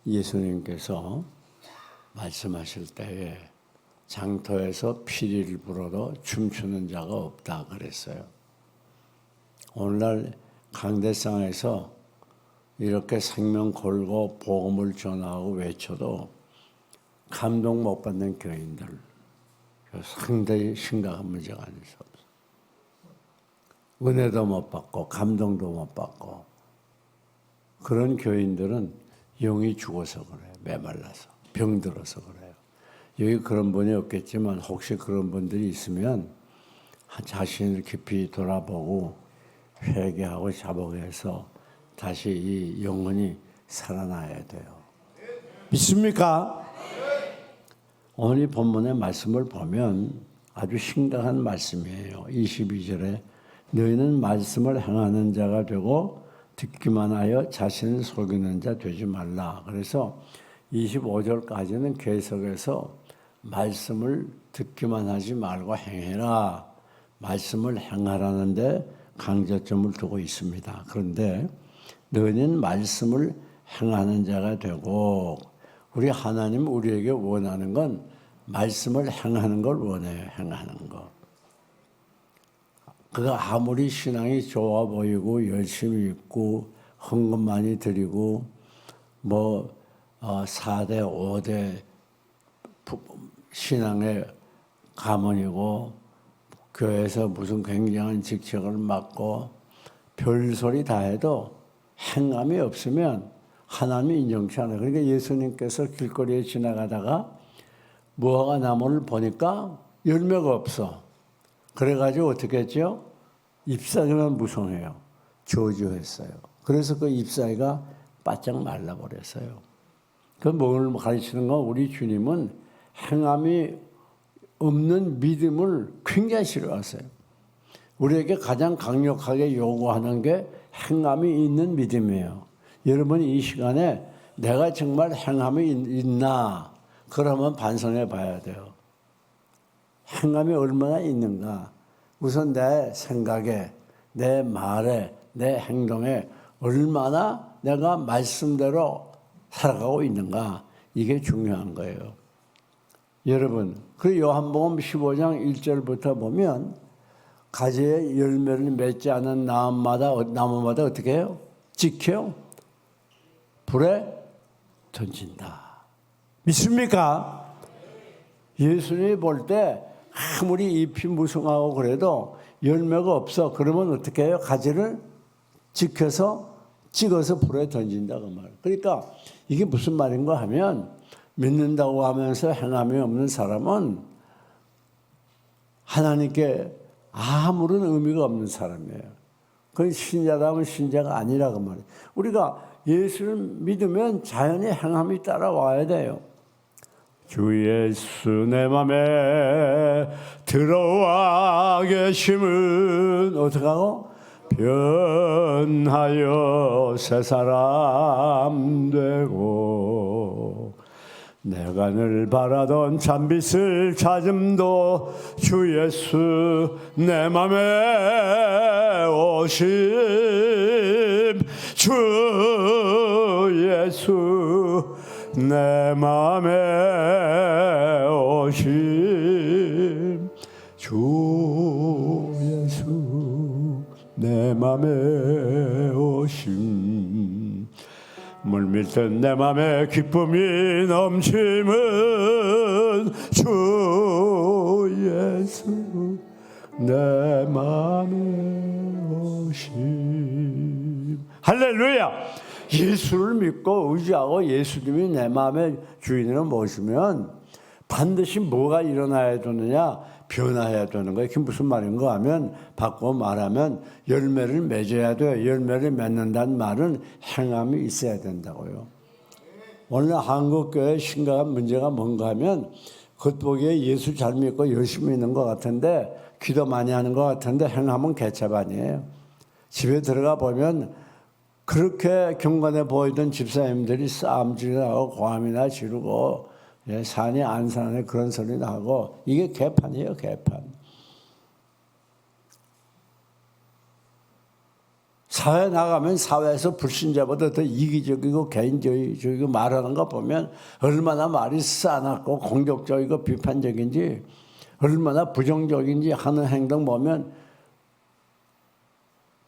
예수님께서 말씀하실 때에 장터에서 피리를 불어도 춤추는 자가 없다 그랬어요. 오늘날 강대상에서 이렇게 생명 걸고 복음을 전하고 외쳐도 감동 못 받는 교인들, 상당히 심각한 문제가 아닐 수 없어요. 은혜도 못 받고 감동도 못 받고 그런 교인들은 영이 죽어서 그래요. 메말라서 병들어서 그래요. 여기 그런 분이 없겠지만 혹시 그런 분들이 있으면 자신을 깊이 돌아보고 회개하고 자복해서 다시 이 영혼이 살아나야 돼요. 믿습니까? 오늘 이 본문의 말씀을 보면 아주 심각한 말씀이에요. 22절에 너희는 말씀을 행하는 자가 되고 듣기만 하여 자신을 속이는 자 되지 말라. 그래서 25절까지는 계속해서 말씀을 듣기만 하지 말고 행해라. 말씀을 행하라는데 강조점을 두고 있습니다. 그런데 너희는 말씀을 행하는 자가 되고 우리 하나님 우리에게 원하는 건 말씀을 행하는 걸 원해요. 행하는 거. 그가 아무리 신앙이 좋아 보이고 열심히 있고 헌금 많이 드리고 4대 5대 신앙의 가문이고 교회에서 무슨 굉장한 직책을 맡고 별소리 다 해도 행함이 없으면 하나님이 인정치 않아요. 그러니까 예수님께서 길거리에 지나가다가 무화과 나무를 보니까 열매가 없어. 그래가지고 어떻게 했죠? 잎사귀만 무성해요. 저주했어요. 그래서 그 잎사귀가 바짝 말라버렸어요. 그 뭘 가르치는 건 우리 주님은 행함이 없는 믿음을 굉장히 싫어하세요. 우리에게 가장 강력하게 요구하는 게 행함이 있는 믿음이에요. 여러분이 이 시간에 내가 정말 행함이 있나? 그러면 반성해 봐야 돼요. 행함이 얼마나 있는가? 우선 내 생각에, 내 말에, 내 행동에 얼마나 내가 말씀대로 살아가고 있는가? 이게 중요한 거예요. 여러분, 그 요한복음 15장 1절부터 보면 가지에 열매를 맺지 않은 나무마다 어떻게 해요? 지켜 불에 던진다. 믿습니까? 예수님이 볼 때 아무리 잎이 무성하고 그래도 열매가 없어. 그러면 어떻게 해요? 가지를 찍어서 불에 던진다 그 말. 그러니까 이게 무슨 말인가 하면 믿는다고 하면서 행함이 없는 사람은 하나님께 아무런 의미가 없는 사람이에요. 그건 신자라면 신자가 아니라고 말이에요. 우리가 예수를 믿으면 자연히 행함이 따라와야 돼요. 주 예수 내 맘에 들어와 계심은 어떻게 하고? 변하여 새 사람 되고 내가 늘 바라던 참빛을 찾음도 주 예수 내 맘에 오심 주 예수 내 맘에 오심 주 예수 내 맘에 오심 물밀듯 내 맘에 기쁨이 넘침은 주 예수 내 맘에 오심 할렐루야. 예수를 믿고 의지하고 예수님이 내 마음의 주인으로 모시면 반드시 뭐가 일어나야 되느냐? 변화해야 되는 거예요. 그게 무슨 말인가 하면 바꿔 말하면 열매를 맺어야 돼요. 열매를 맺는다는 말은 행함이 있어야 된다고요. 오늘 한국교회의 심각한 문제가 뭔가 하면 겉보기에 예수 잘 믿고 열심히 있는 것 같은데 기도 많이 하는 것 같은데 행함은 개차반이에요. 집에 들어가 보면 그렇게 경건해 보이던 집사님들이 싸움질하고 고함이나 지르고 산이 안 사네 그런 소리 나고 이게 개판이에요. 개판. 사회 나가면 사회에서 불신자보다 더 이기적이고 개인적이고 말하는 거 보면 얼마나 말이 싸납고 공격적이고 비판적인지 얼마나 부정적인지 하는 행동 보면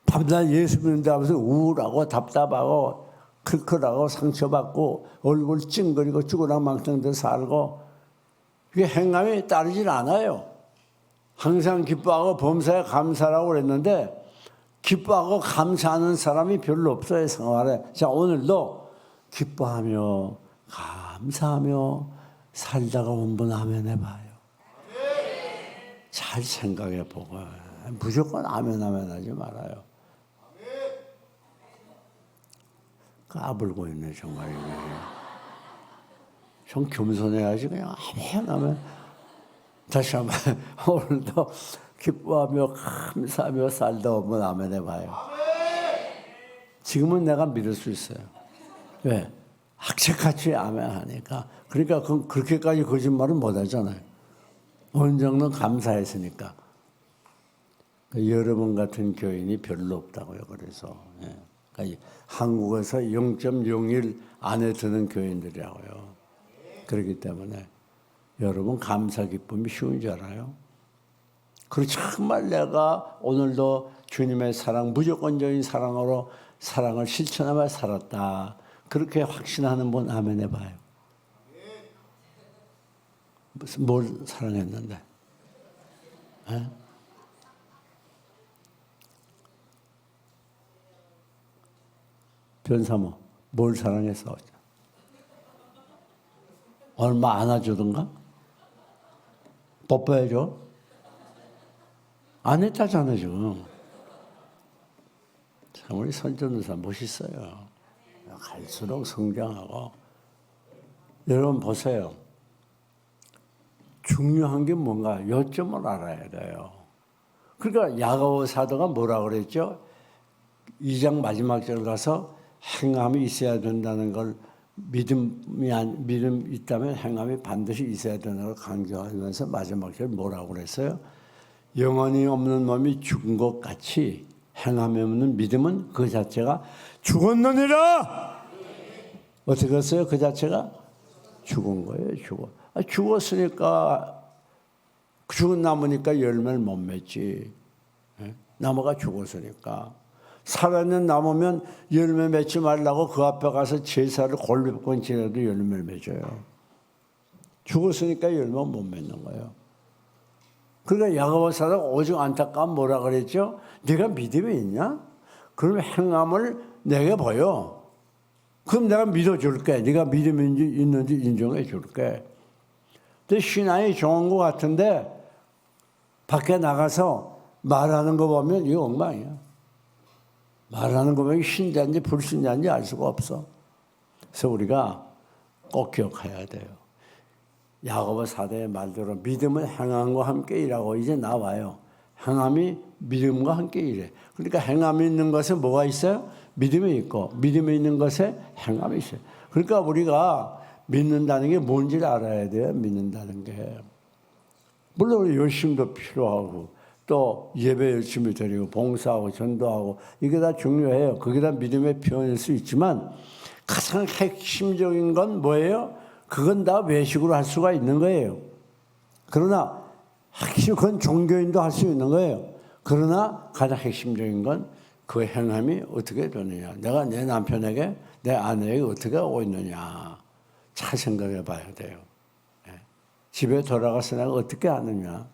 밤낮 예수 믿는다 하면서 우울하고 답답하고 클클하고 상처받고 얼굴 찡그리고 죽으랑망창돼 살고 그게 행함이 따르질 않아요. 항상 기뻐하고 범사에 감사라고 그랬는데 기뻐하고 감사하는 사람이 별로 없어요, 생활에. 자, 오늘도 기뻐하며 감사하며 살다가 한번 아멘 해봐요. 잘 생각해 보고 무조건 아멘 하지 말아요. 까불고 있네 정말. 좀 겸손해야지 그냥 아멘 하면. 다시 한번 오늘도 기뻐하며 감사하며 살다 보면 아멘 해봐요. 지금은 내가 믿을 수 있어요. 왜? 악착같이 아멘 하니까. 그러니까 그렇게까지 거짓말은 못 하잖아요. 어느 정도 감사했으니까. 여러분 같은 교인이 별로 없다고요. 그래서 그러니까 한국에서 0.01 안에 드는 교인들이라고요. 그렇기 때문에 여러분 감사 기쁨이 쉬운 줄 알아요? 그리고 정말 내가 오늘도 주님의 사랑, 무조건적인 사랑으로 사랑을 실천하며 살았다. 그렇게 확신하는 분 아멘 해봐요. 무슨 뭘 사랑했는데? 에? 변사모 뭘 사랑했어? 얼마 안아주던가? 뽀뽀해줘? 안 했다잖아 지금. 참 우리 선전도사 멋있어요. 갈수록 성장하고. 여러분 보세요. 중요한 게 뭔가 요점을 알아야 돼요. 그러니까 야고보 사도가 뭐라 그랬죠? 2장 마지막 절 가서 행함이 있어야 된다는 걸 믿음 있다면 행함이 반드시 있어야 되는 걸 강조하면서 마지막 절 뭐라고 그랬어요? 영혼이 없는 몸이 죽은 것 같이 행함이 없는 믿음은 그 자체가 죽었느니라. 어떻게 했어요? 그 자체가 죽은 거예요. 죽었으니까 죽은 나무니까 열매를 못 맺지. 나무가 죽었으니까. 살아있는 나무면 열매 맺지 말라고 그 앞에 가서 제사를 골몇번 지내도 열매를 맺어요. 죽었으니까 열매 못 맺는 거예요. 그러니까 야고보 사도가 오직 안타까운 뭐라 그랬죠? 네가 믿음이 있냐? 그러면 행함을 내게 보여. 그럼 내가 믿어줄게. 네가 믿음이 있는지 인정해 줄게. 근데 신앙이 좋은 것 같은데 밖에 나가서 말하는 거 보면 이거 엉망이야. 말하는 거 보면 신자인지 불신자인지 알 수가 없어. 그래서 우리가 꼭 기억해야 돼요. 야고보 사도의 말대로 믿음은 행함과 함께 일하고 이제 나와요. 행함이 믿음과 함께 일해. 그러니까 행함이 있는 것에 뭐가 있어요? 믿음이 있고 믿음이 있는 것에 행함이 있어요. 그러니까 우리가 믿는다는 게 뭔지를 알아야 돼요. 믿는다는 게. 물론 열심도 필요하고 또 예배 열심히 드리고 봉사하고 전도하고 이게 다 중요해요. 그게 다 믿음의 표현일 수 있지만 가장 핵심적인 건 뭐예요? 그건 다 외식으로 할 수가 있는 거예요. 그러나 그건 종교인도 할 수 있는 거예요. 그러나 가장 핵심적인 건 그 행함이 어떻게 되느냐. 내가 내 남편에게 내 아내에게 어떻게 하고 있느냐. 잘 생각해 봐야 돼요. 집에 돌아가서 내가 어떻게 하느냐.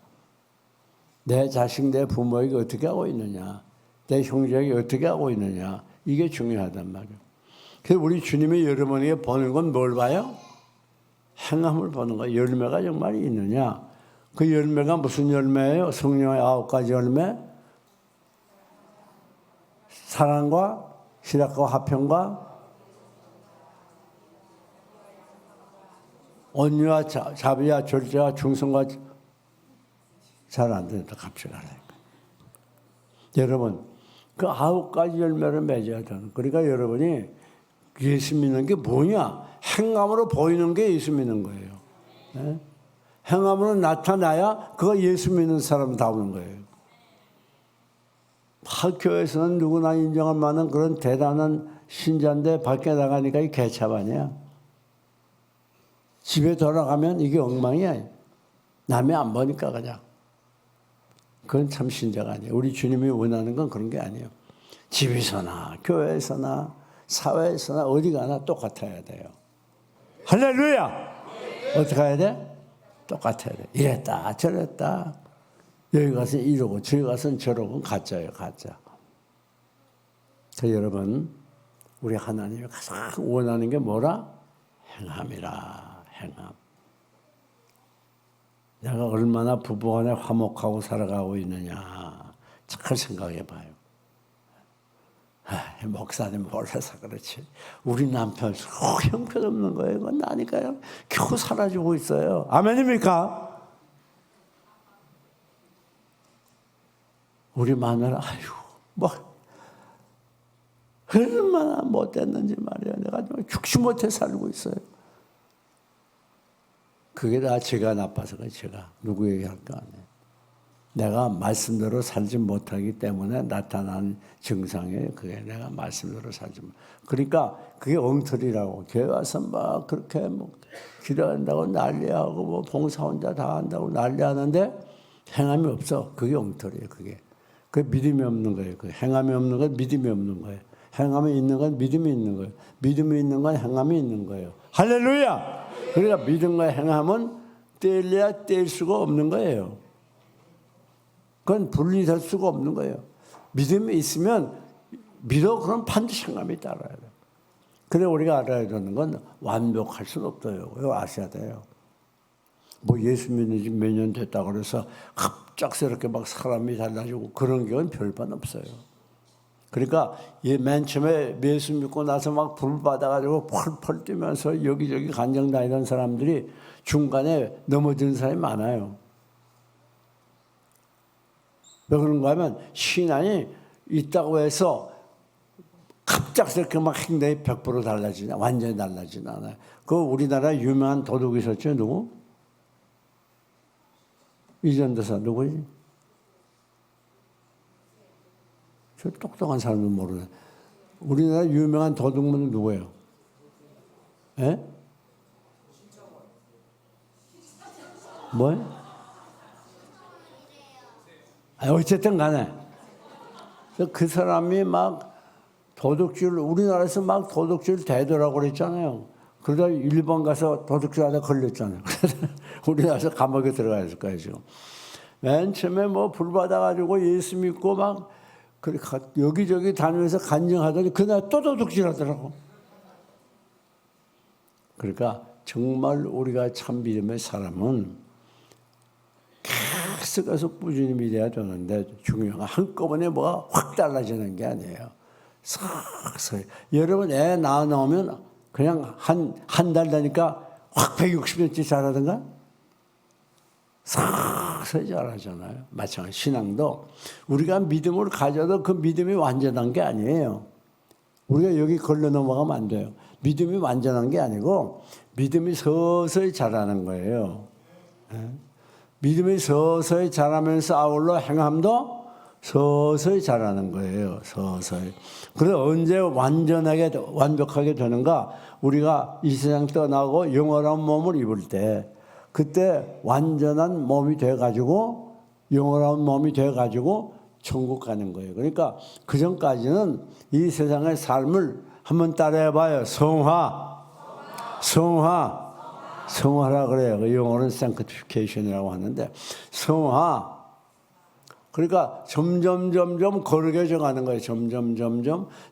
내 자식, 내 부모에게 어떻게 하고 있느냐. 내 형제에게 어떻게 하고 있느냐. 이게 중요하단 말이에요. 그래서 우리 주님이 여러분에게 보는 건 뭘 봐요? 행함을 보는 거예요. 열매가 정말 있느냐. 그 열매가 무슨 열매예요? 성령의 9가지 열매. 사랑과 희락과 화평과 온유와 자비와 절제와 충성과 잘 안 된다. 갑자기 하라니까. 여러분, 그 9가지 열매를 맺어야 되는. 그러니까 여러분이 예수 믿는 게 뭐냐? 행함으로 보이는 게 예수 믿는 거예요. 네? 행함으로 나타나야 그거 예수 믿는 사람다우는 거예요. 학교에서는 누구나 인정할 만한 그런 대단한 신자인데 밖에 나가니까 이 개차반이야. 집에 돌아가면 이게 엉망이야. 남이 안 보니까 그냥. 그건 참 신자가 아니에요. 우리 주님이 원하는 건 그런 게 아니에요. 집에서나 교회에서나 사회에서나 어디 가나 똑같아야 돼요. 할렐루야! 어떻게 해야 돼? 똑같아야 돼. 이랬다 저랬다. 여기 가서 이러고 저기 가서 저러고 가짜예요. 가짜. 여러분, 우리 하나님이 가장 원하는 게 뭐라? 행함이라. 행함. 내가 얼마나 부부간에 화목하고 살아가고 있느냐 잘 생각해 봐요. 목사님 몰라서 그렇지. 우리 남편 형편없는 거예요. 이건 나니까요. 겨우 살아주고 있어요. 아멘입니까? 우리 마누라 뭐 얼마나 못됐는지 말이야. 내가 죽지 못해 살고 있어요. 그게 다 제가 나빠서 그래요. 제가 누구 얘기할 거 아니에요. 내가 말씀대로 살지 못하기 때문에 나타난 증상이에요. 그게 내가 말씀대로 살지 못. 그러니까 그게 엉터리라고. 교회 와서 막 그렇게 뭐 기도한다고 난리하고 뭐 봉사 혼자 다 한다고 난리하는데 행함이 없어. 그게 엉터리예요. 그게 믿음이 없는 거예요. 그 행함이 없는 건 믿음이 없는 거예요. 행함이 있는 건 믿음이 있는 거예요. 믿음이 있는 건 행함이 있는 거예요. 할렐루야! 그러니까 믿음과 행함은 떼려야 뗄 수가 없는 거예요. 그건 분리될 수가 없는 거예요. 믿음이 있으면 믿어 그럼 반드시 행함이 따라야 돼요. 그래 우리가 알아야 되는 건 완벽할 수는 없어요. 이거 아셔야 돼요. 뭐 예수 믿는 지 몇 년 됐다고 그래서 갑작스럽게 막 사람이 달라지고 그런 건 별반 없어요. 그러니까 맨 처음에 예수 믿고 나서 막 불 받아가지고 펄펄 뛰면서 여기저기 간정 다니던 사람들이 중간에 넘어지는 사람이 많아요. 왜 그런가 하면 신앙이 있다고 해서 갑작스럽게 막 행동이 100% 달라지냐, 완전히 달라지는 않아요. 그 우리나라 유명한 도둑이 있었죠, 누구? 이전도사 누구지? 저 똑똑한 사람은 모르네. 우리나라 유명한 도둑은 누구예요? 예? 뭐요? 어쨌든 간에 그 사람이 막 도둑질 우리나라에서 막 도둑질 대더라고 그랬잖아요. 그러다 일본 가서 도둑질하다 걸렸잖아요. 우리나라에서 감옥에 들어가 있을 거예요 지금. 맨 처음에 뭐 불 받아가지고 예수 믿고 막 여기저기 다니면서 간증하더니 그날 또 도둑질하더라고. 그러니까 정말 우리가 참 믿음의 사람은 계속해서 꾸준히 믿어야 되는데 중요한 건 한꺼번에 뭐가 확 달라지는 게 아니에요. 싹싹. 여러분 애 낳으면 그냥 한 달 되니까 확 160cm 자라든가 싹싹 자라잖아요. 마찬가지 신앙도 우리가 믿음을 가져도 그 믿음이 완전한 게 아니에요. 우리가 여기 걸려 넘어가면 안 돼요. 믿음이 완전한 게 아니고 믿음이 서서히 자라는 거예요. 믿음이 서서히 자라면서 아울러 행함도 서서히 자라는 거예요. 서서히. 그래서 언제 완벽하게 되는가? 우리가 이 세상 떠나고 영원한 몸을 입을 때 그때 완전한 몸이 돼가지고 영원한 몸이 돼가지고 천국 가는 거예요. 그러니까 그 전까지는 이 세상의 삶을 한번 따라해봐요. 성화라 그래요. 그 영어는 sanctification이라고 하는데 성화. 그러니까 점점 거룩해져 가는 거예요.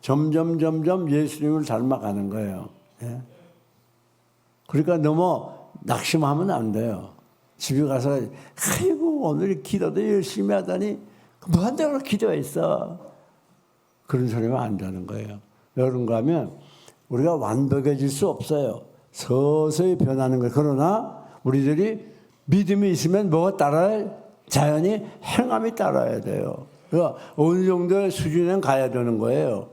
점점 예수님을 닮아가는 거예요. 예? 그러니까 너무 낙심하면 안 돼요. 집에 가서 아이고 오늘 기도도 열심히 하더니 뭐한다고 기도했어. 그런 소리면 안 되는 거예요. 왜 그런가 하면 우리가 완벽해질 수 없어요. 서서히 변하는 거예요. 그러나 우리들이 믿음이 있으면 뭐가 따라요? 자연히 행함이 따라야 돼요. 그러니까 어느 정도의 수준에 가야 되는 거예요.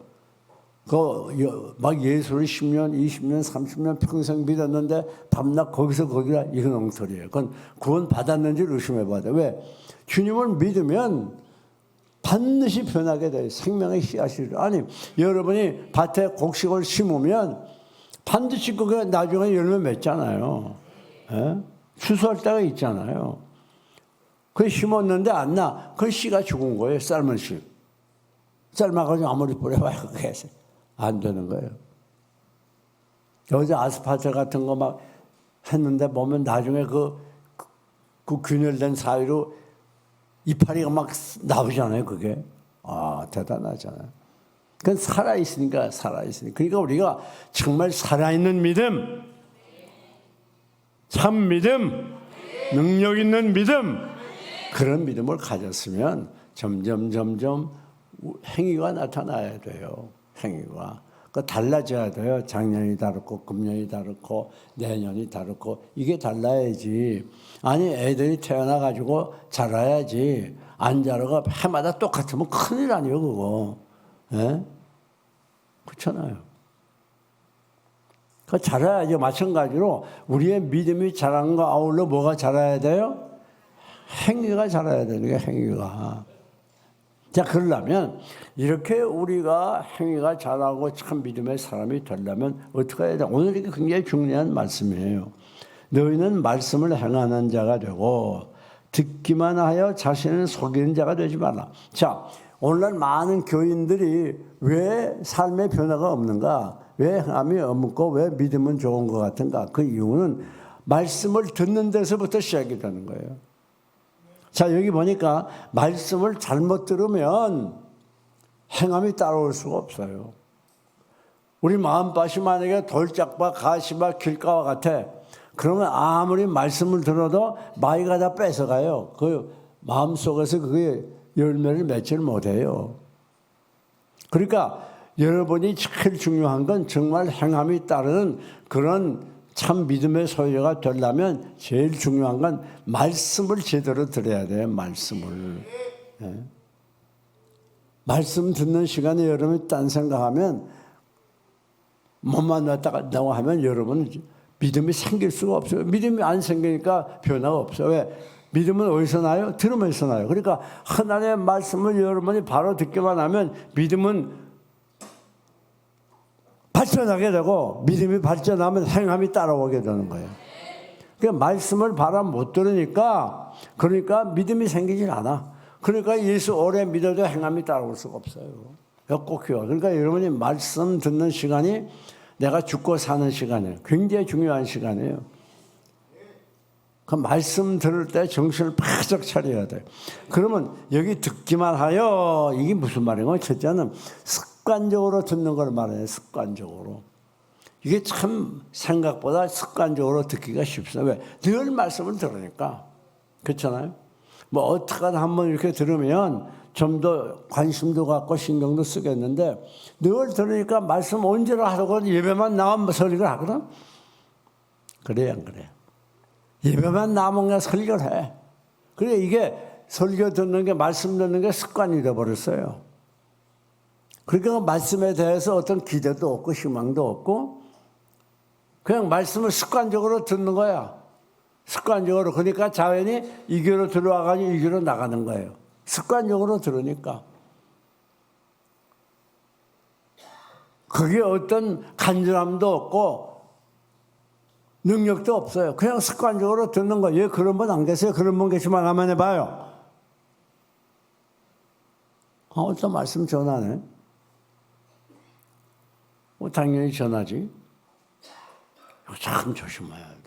막 예수를 10년, 20년, 30년 평생 믿었는데 밤낮 거기서 거기라 이건 엉터리예요. 그건 구원 받았는지 의심해 봐야 돼. 왜? 주님을 믿으면 반드시 변하게 돼요. 생명의 씨앗이. 아니, 여러분이 밭에 곡식을 심으면 반드시 그게 나중에 열매 맺잖아요. 예? 추수할 때가 있잖아요. 그 심었는데 안 나. 그 씨가 죽은 거예요. 삶은 씨. 삶아가지고 아무리 뿌려봐야 그게 안 되는 거예요. 어제 아스파트 같은 거 막 했는데 보면 나중에 그 균열된 사이로 이파리가 막 나오잖아요, 그게. 아, 대단하잖아요. 그건 살아있으니까. 그러니까 우리가 정말 살아있는 믿음, 참 믿음, 능력 있는 믿음, 그런 믿음을 가졌으면 점점 행위가 나타나야 돼요. 행위가. 그 달라져야 돼요. 작년이 다르고 금년이 다르고 내년이 다르고 이게 달라야지. 아니 애들이 태어나가지고 자라야지. 안 자라가 해마다 똑같으면 큰일 아니에요 그거. 예? 그렇잖아요. 그 자라야죠. 마찬가지로 우리의 믿음이 자라는 거 아울러 뭐가 자라야 돼요? 행위가 자라야 되는 게 행위가. 자, 그러려면 이렇게 우리가 행위가 자라고 참 믿음의 사람이 되려면 어떻게 해야 돼? 오늘 이게 굉장히 중요한 말씀이에요. 너희는 말씀을 행하는 자가 되고 듣기만 하여 자신을 속이는 자가 되지 말라. 자, 오늘날 많은 교인들이 왜 삶의 변화가 없는가? 왜 행함이 없고 왜 믿음은 좋은 것 같은가? 그 이유는 말씀을 듣는 데서부터 시작이 되는 거예요. 자, 여기 보니까 말씀을 잘못 들으면 행함이 따라올 수가 없어요. 우리 마음밭이 만약에 돌짝밭, 가시밭, 길가와 같아. 그러면 아무리 말씀을 들어도 마귀가 다 뺏어가요. 그 마음속에서 그게 열매를 맺지를 못해요. 그러니까 여러분이 제일 중요한 건 정말 행함이 따르는 그런 참 믿음의 소유가 되려면 제일 중요한 건 말씀을 제대로 들어야 돼요. 말씀을. 예. 말씀 듣는 시간에 여러분이 딴 생각하면 몸만 놨다가 나고 하면 여러분은 믿음이 생길 수가 없어요. 믿음이 안 생기니까 변화가 없어요. 왜? 믿음은 어디서 나요? 들으면서 나요. 그러니까 하나님의 말씀을 여러분이 바로 듣기만 하면 믿음은 발전하게 되고 믿음이 발전하면 행함이 따라오게 되는 거예요. 그러니까 말씀을 바로 못 들으니까 그러니까 믿음이 생기질 않아. 그러니까 예수 오래 믿어도 행함이 따라올 수가 없어요. 꼭 필요해요. 그러니까 여러분이 말씀 듣는 시간이 내가 죽고 사는 시간이에요. 굉장히 중요한 시간이에요. 그 말씀 들을 때 정신을 바짝 차려야 돼요. 그러면 여기 듣기만 하여 이게 무슨 말이에요? 첫째는 습관적으로 듣는 걸 말해요. 습관적으로. 이게 참 생각보다 습관적으로 듣기가 쉽어요. 왜? 늘 말씀을 들으니까. 그렇잖아요? 뭐 어떡하다 한번 이렇게 들으면 좀 더 관심도 갖고 신경도 쓰겠는데 늘 들으니까 말씀 언제나 하라고 예배만 나오면 설교를 하거든? 그래요, 안 그래요? 예배만 나오면 그냥 설교를 해. 그래 이게 설교 듣는 게 말씀 듣는 게 습관이 되어버렸어요. 그러니까 말씀에 대해서 어떤 기대도 없고 희망도 없고 그냥 말씀을 습관적으로 듣는 거야. 습관적으로. 그러니까 자연히 이 귀로 들어와가지고 이 귀로 나가는 거예요. 습관적으로 들으니까. 그게 어떤 간절함도 없고 능력도 없어요. 그냥 습관적으로 듣는 거예요. 그런 분 안 계세요? 그런 분 계시면 한번 해봐요. 어떤 말씀 전하네? 당연히 전하지. 참 조심해야 돼.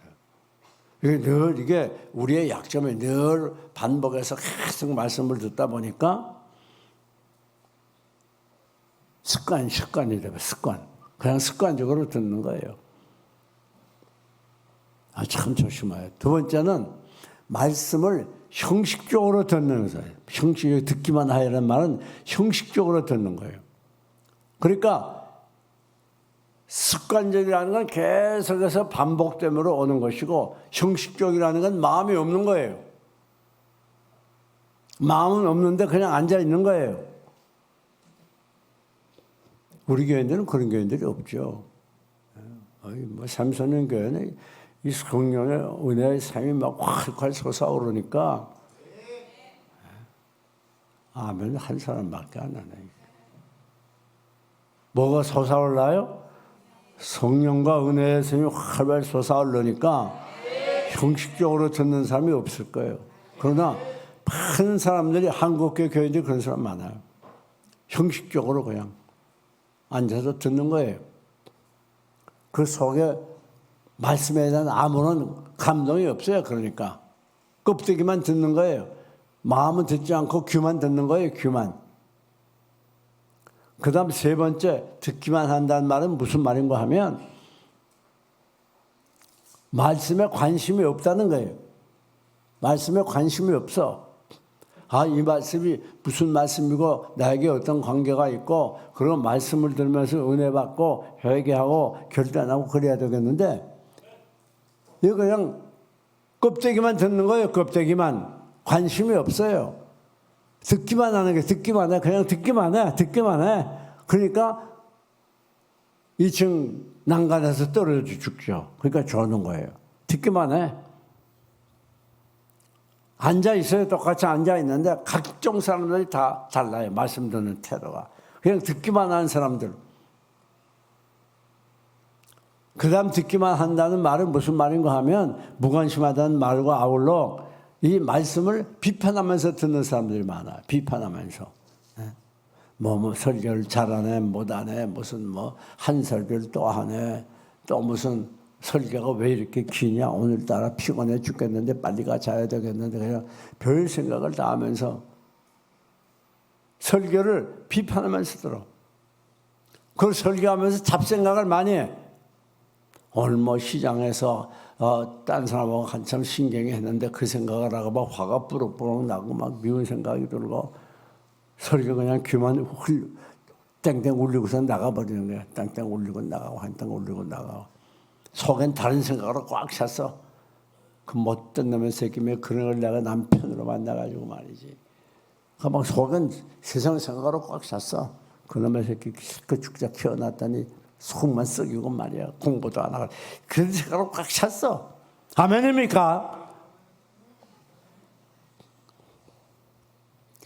이게 우리의 약점이 늘 반복해서 계속 말씀을 듣다 보니까 습관이 되고 습관. 그냥 습관적으로 듣는 거예요. 참 조심해야 돼. 두 번째는 말씀을 형식적으로 듣는 거예요. 형식적으로 듣기만 하라는 말은 형식적으로 듣는 거예요. 그러니까 습관적이라는 건 계속해서 반복됨으로 오는 것이고 형식적이라는 건 마음이 없는 거예요. 마음은 없는데 그냥 앉아 있는 거예요. 우리 교회들은 그런 교회들이 없죠. 뭐 삼선년 교회는 이 성령의 은혜의 샘이 막 활활 솟아오르니까 아멘 한 사람밖에 안 하네. 뭐가 솟아올라요? 성령과 은혜의 힘이 활발 솟아오르니까 형식적으로 듣는 사람이 없을 거예요. 그러나 많은 사람들이 한국교 교회들이 그런 사람 많아요. 형식적으로 그냥 앉아서 듣는 거예요. 그 속에 말씀에 대한 아무런 감동이 없어요. 그러니까 껍데기만 듣는 거예요. 마음은 듣지 않고 귀만 듣는 거예요. 귀만. 그 다음 세 번째, 듣기만 한다는 말은 무슨 말인가 하면 말씀에 관심이 없다는 거예요. 말씀에 관심이 없어. 아, 이 말씀이 무슨 말씀이고 나에게 어떤 관계가 있고 그런 말씀을 들으면서 은혜 받고 회개하고 결단하고 그래야 되겠는데 이거 그냥 껍데기만 듣는 거예요. 껍데기만. 관심이 없어요. 듣기만 하는 게 듣기만 해. 그냥 듣기만 해. 듣기만 해. 그러니까 2층 난간에서 떨어져 죽죠. 그러니까 죽는 거예요. 듣기만 해. 앉아 있어요. 똑같이 앉아 있는데 각종 사람들이 다 달라요. 말씀 듣는 태도가. 그냥 듣기만 하는 사람들. 그 다음 듣기만 한다는 말은 무슨 말인가 하면 무관심하다는 말과 아울러 이 말씀을 비판하면서 듣는 사람들이 많아요. 비판하면서. 뭐 설교를 잘하네, 못하네, 무슨 한 설교를 또 하네, 또 무슨 설교가 왜 이렇게 기냐, 오늘따라 피곤해 죽겠는데 빨리 가 자야 되겠는데 그냥 별 생각을 다 하면서 설교를 비판하면서 들어. 그걸 설교하면서 잡생각을 많이 해. 오늘 시장에서 딴 사람하고 한참 신경이 했는데 그 생각을 하고 막 화가 뿌럭뿌럭 나고 막 미운 생각이 들고 설교 그냥 귀만 땡땡 울리고서 나가버리는 거야. 땡땡 울리고 나가고 한땡 울리고 나가고 속엔 다른 생각으로 꽉 찼어. 그 못된 놈의 새끼며 그런 걸 내가 남편으로 만나가지고 말이지. 그 막 속엔 세상 생각으로 꽉 찼어. 그 놈의 새끼 그 죽자 키워놨더니 속만 썩이고 말이야. 공부도 안 하고. 그런 생각으로 꽉 찼어. 아멘입니까?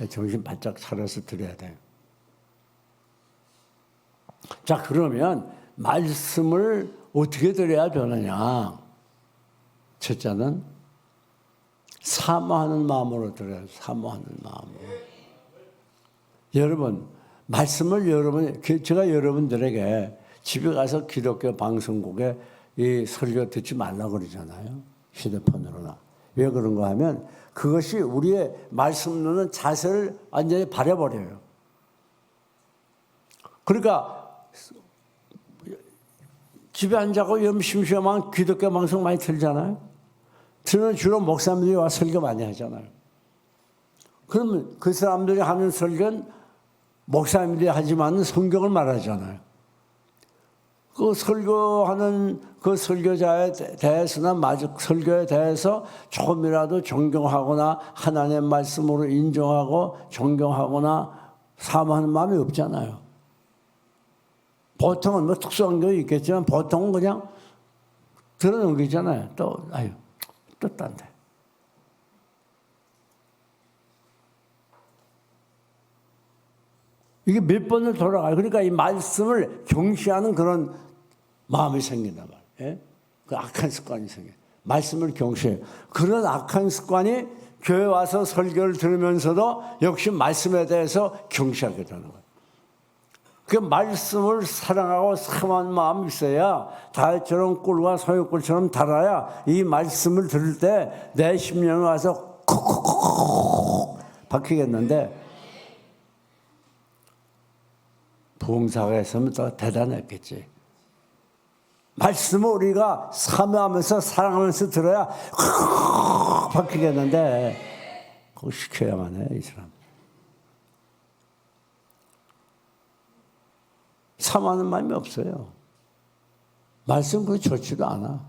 정신 바짝 차려서 드려야 돼. 자, 그러면 말씀을 어떻게 드려야 되느냐? 첫째는 사모하는 마음으로 드려요. 사모하는 마음으로. 여러분, 말씀을 제가 여러분들에게 집에 가서 기독교 방송국에 이 설교 듣지 말라고 그러잖아요. 휴대폰으로나. 왜 그런가 하면 그것이 우리의 말씀 듣는 자세를 완전히 바려버려요. 그러니까 집에 앉아고 심심하면 기독교 방송 많이 틀잖아요. 들으면 주로 목사님들이 와 설교 많이 하잖아요. 그러면 그 사람들이 하는 설교는 목사님들이 하지만 성경을 말하잖아요. 그 설교하는 그 설교자에 대해서나 설교에 대해서 조금이라도 존경하거나 하나님의 말씀으로 인정하고 존경하거나 사모하는 마음이 없잖아요. 보통은 특수한 게 있겠지만 보통은 그냥 들어넘기잖아요. 또 딴 데. 이게 몇 번을 돌아가요. 그러니까 이 말씀을 경시하는 그런 마음이 생긴단 말이에요. 그 악한 습관이 생겨요. 말씀을 경시해요. 그런 악한 습관이 교회 와서 설교를 들으면서도 역시 말씀에 대해서 경시하게 되는 거예요. 그 말씀을 사랑하고 사모하는 마음이 있어야 다윗처럼 꿀과 소용꿀처럼 달아야 이 말씀을 들을 때 내 심령에 와서 콕콕콕 박히겠는데 부흥사가 했으면 더 대단했겠지. 말씀을 우리가 사모하면서 사랑하면서 들어야 박히겠는데 그거 시켜야만 해, 이 사람. 사모하는 마음이 없어요. 말씀 그렇게 좋지도 않아.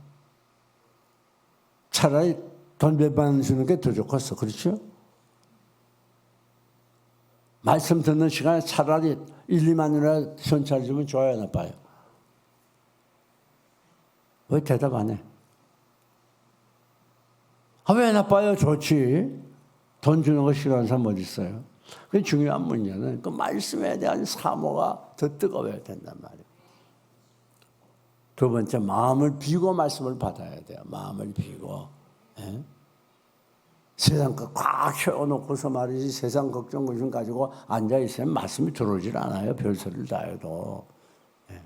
차라리 돈 몇만 주는 게 더 좋겠어. 그렇죠? 말씀 듣는 시간에 차라리 1, 2만 원이나 현찰 주면 좋아요, 나빠요? 왜 대답 안 해? 왜 나빠요? 좋지. 돈 주는 거 싫어하는 사람 어디 있어요? 그 중요한 문제는 그 말씀에 대한 사모가 더 뜨거워야 된단 말이에요. 두 번째, 마음을 비고 말씀을 받아야 돼요. 마음을 비고. 예? 세상 거 꽉 채워놓고서 말이지 세상 걱정 고심 가지고 앉아있으면 말씀이 들어오질 않아요. 별소리를 다 해도. 예.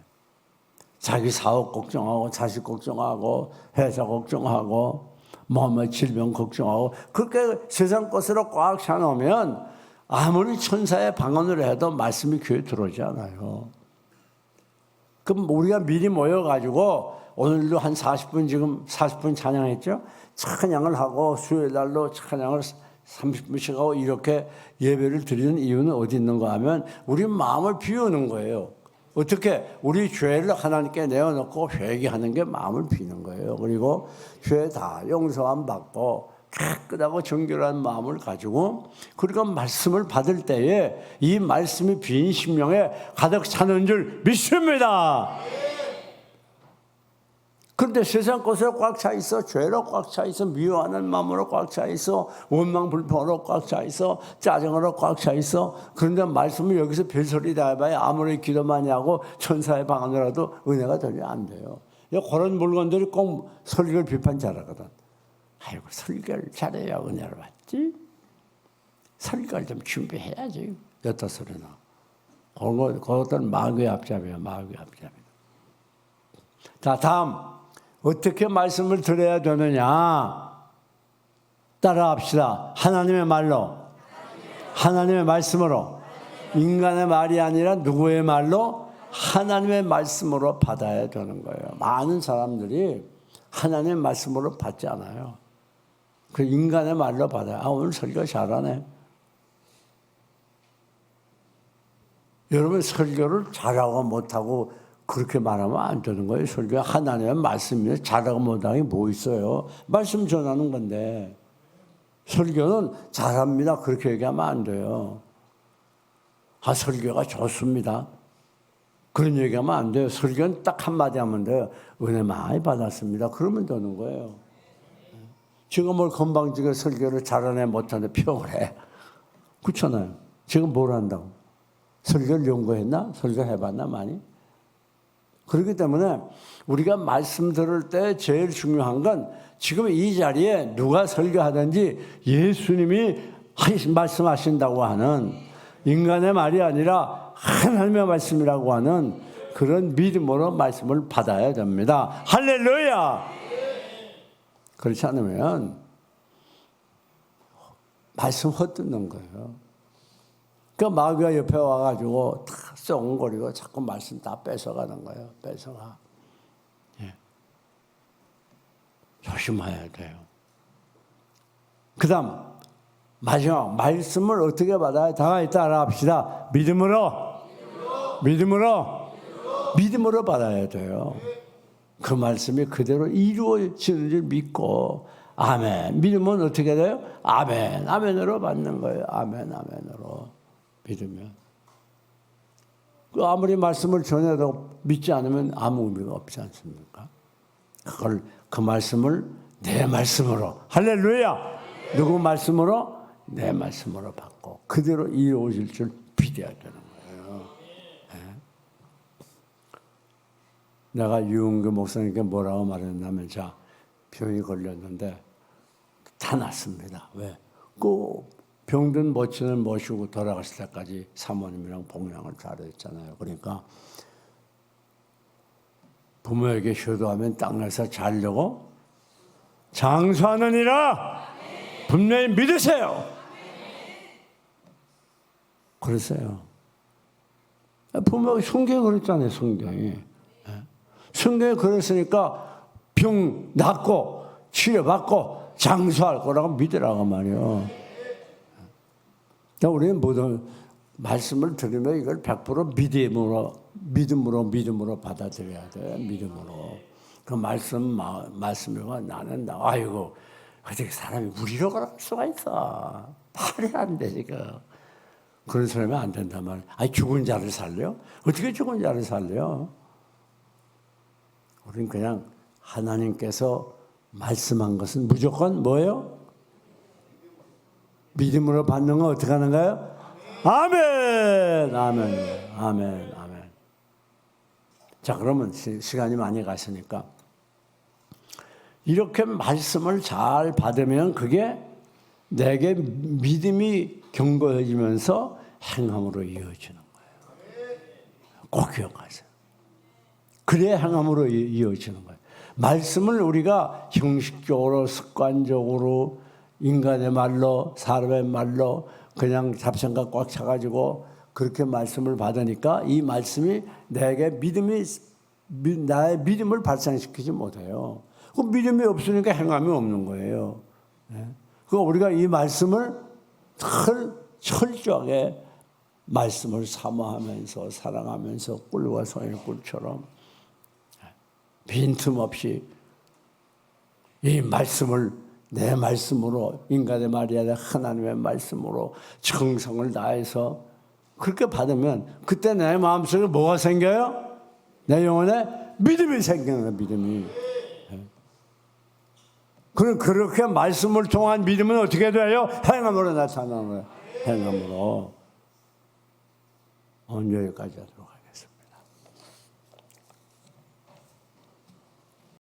자기 사업 걱정하고 자식 걱정하고 회사 걱정하고 뭐 질병 걱정하고 그렇게 세상 것으로 꽉 차놓으면 아무리 천사의 방언을 해도 말씀이 귀에 들어오지 않아요. 그럼 우리가 미리 모여가지고 오늘도 한 40분 지금 40분 찬양했죠? 찬양을 하고 수요일 날로 찬양을 30분씩 하고 이렇게 예배를 드리는 이유는 어디 있는가 하면 우리 마음을 비우는 거예요. 어떻게? 우리 죄를 하나님께 내어놓고 회개하는 게 마음을 비는 거예요. 그리고 죄 다 용서함 받고 깨끗하고 정결한 마음을 가지고 그리고 말씀을 받을 때에 이 말씀이 빈 심령에 가득 차는 줄 믿습니다. 그런데 세상 것으로 꽉 차 있어, 죄로 꽉 차 있어, 미워하는 마음으로 꽉 차 있어, 원망 불평으로 꽉 차 있어, 짜증으로 꽉 차 있어. 그런데 말씀을 여기서 별소리 다 해봐야 아무리 기도 많이 하고 천사의 방언이라도 은혜가 전혀 안 돼요. 그런 물건들이 꼭 설교를 비판 잘하거든. 아이고 설교를 잘해야 은혜를 받지. 설교를 좀 준비해야지. 여타 소리나. 그것들은 마귀의 앞잡이야. 마귀의 앞잡이. 자, 다음 어떻게 말씀을 들어야 되느냐. 따라합시다. 하나님의 말로. 하나님의 말씀으로. 인간의 말이 아니라 누구의 말로? 하나님의 말씀으로 받아야 되는 거예요. 많은 사람들이 하나님의 말씀으로 받지 않아요. 그 인간의 말로 받아요. 아, 오늘 설교 잘하네. 여러분 설교를 잘하고 못하고 그렇게 말하면 안 되는 거예요. 설교 하나님의 말씀이면 잘하고 못하는 게 뭐 있어요. 말씀 전하는 건데 설교는 잘합니다. 그렇게 얘기하면 안 돼요. 아, 설교가 좋습니다. 그런 얘기하면 안 돼요. 설교는 딱 한마디 하면 돼요. 은혜 많이 받았습니다. 그러면 되는 거예요. 지금 뭘 건방지게 설교를 잘하네 못하네 평을 해. 그렇잖아요. 지금 뭘 한다고? 설교를 연구했나? 설교해봤나 많이? 그렇기 때문에 우리가 말씀 들을 때 제일 중요한 건 지금 이 자리에 누가 설교하든지 예수님이 말씀하신다고 하는 인간의 말이 아니라 하나님의 말씀이라고 하는 그런 믿음으로 말씀을 받아야 됩니다. 할렐루야! 그렇지 않으면 말씀 헛듣는 거예요. 그러니까 마귀가 옆에 와가지고 다 썩은거리고 자꾸 말씀 다 뺏어가는 거예요. 뺏어가. 예. 조심해야 돼요. 그 다음 마지막 말씀을 어떻게 받아야 다 따라 합시다. 믿음으로 받아야 돼요. 그 말씀이 그대로 이루어지는 줄 믿고 아멘. 믿으면 어떻게 돼요? 아멘. 아멘으로 받는 거예요. 아멘. 아멘으로 믿으면. 아무리 말씀을 전해도 믿지 않으면 아무 의미가 없지 않습니까? 그 말씀을 내 말씀으로 할렐루야. 누구 말씀으로? 내 말씀으로 받고 그대로 이루어질 줄 믿어야 되는 거예요. 네. 내가 유은교 목사님께 뭐라고 말했냐면 자 병이 걸렸는데 다 낫습니다. 왜? 꼭 병든 모친을 모시고 돌아갔을 때까지 사모님이랑 봉양을 잘했잖아요. 그러니까 부모에게 효도하면 땅에서 자려고 장수하느니라 분명히 믿으세요. 그랬어요. 부모가 성경에 그랬잖아요. 성경에. 성경에 그랬으니까 병 낫고 치료받고 장수할 거라고 믿으라고 말이에요. 우리는 모든 말씀을 들으면 이걸 100% 믿음으로 받아들여야 돼. 믿음으로. 그 말씀이가 나는 아이고 어떻게 사람이 무리로 걸어갈 수가 있어. 말이 안 돼 지금. 그런 사람이 안 된단 말이야. 아니 죽은 자를 살려? 어떻게 죽은 자를 살려? 우리는 그냥 하나님께서 말씀한 것은 무조건 뭐예요? 믿음으로 받는 건 어떻게 하는 거예요? 아멘, 아멘, 아멘, 아멘. 자, 그러면 시간이 많이 갔으니까 이렇게 말씀을 잘 받으면 그게 내게 믿음이 견고해지면서 행함으로 이어지는 거예요. 꼭 기억하세요. 그래야 행함으로 이어지는 거예요. 말씀을 우리가 형식적으로 습관적으로 인간의 말로 사람의 말로 그냥 잡생각 꽉 차가지고 그렇게 말씀을 받으니까 이 말씀이 내게 나의 믿음을 발산시키지 못해요. 그 믿음이 없으니까 행함이 없는 거예요. 그 우리가 이 말씀을 철저하게 말씀을 사모하면서 사랑하면서 꿀과 소의 꿀처럼 빈틈없이 이 말씀을 내 말씀으로 인간의 말이 아니라 하나님의 말씀으로 정성을 다해서 그렇게 받으면 그때 내 마음속에 뭐가 생겨요? 내 영혼에 믿음이 생기는 거예요. 믿음이. 그렇게 말씀을 통한 믿음은 어떻게 돼요? 행함으로 나타나는 거예요. 행함으로. 오늘 여기까지 하도록 하겠습니다.